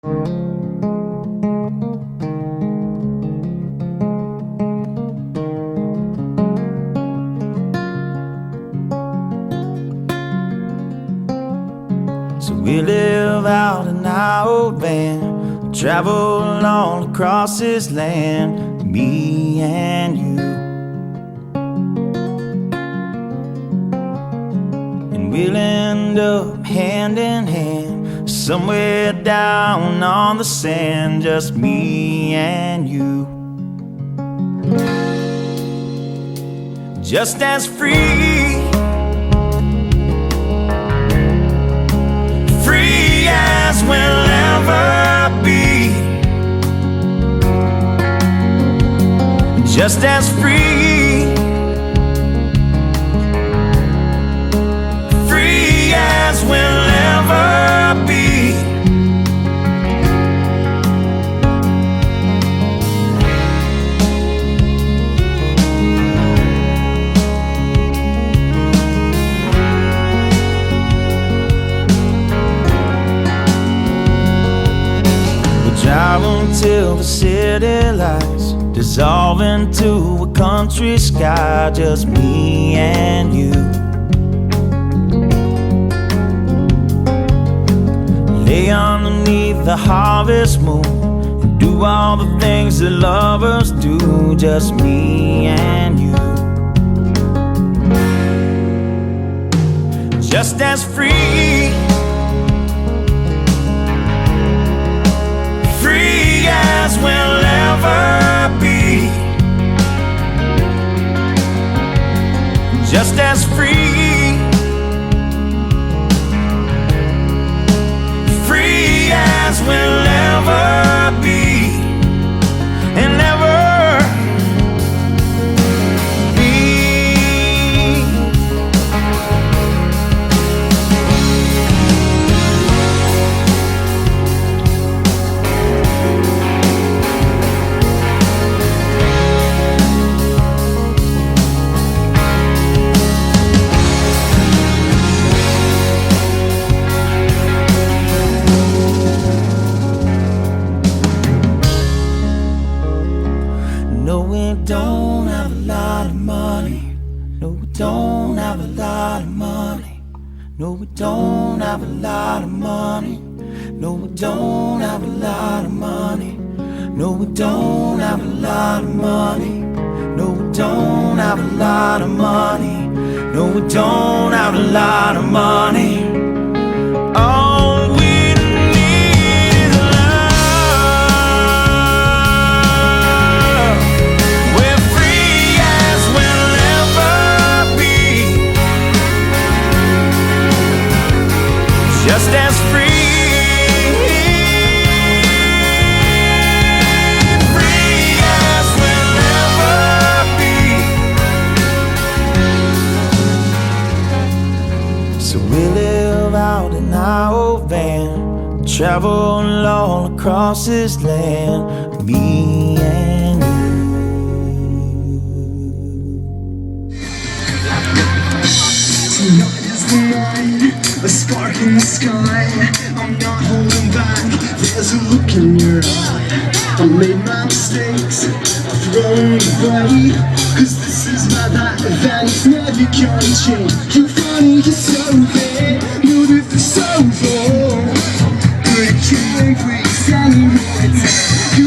So we live out in our old van, travel all across this land, me and you. And we'll end up hand in hand, somewhere down on the sand, just me and you. Just as free, as we'll ever be, just as free, free as we'll ever be. Drive until the city lights dissolve into a country sky, just me and you. Lay underneath the harvest moon and do all the things that lovers do, just me and you. Just as free, free as we'll ever be, just as free, free as we'll ever be, and ever be. No, we don't have a lot of money. No, we don't have a lot of money. No, we don't have a lot of money. No, we don't have a lot of money. No, we don't have a lot of money. No, we don't have a lot of money. No, we don't have a lot of money. All we need is love. We're free as we'll ever be, just as free. So we live out in our old van, travel all across this land, me and you. Tonight is the night, a spark in the sky. I'm not holding back, there's a look in your eye. I made my mistakes, I've thrown away, cause this is my life and it's never gonna change. You're funny, you're so bad, but if it's over, good killing, please, anymore time. You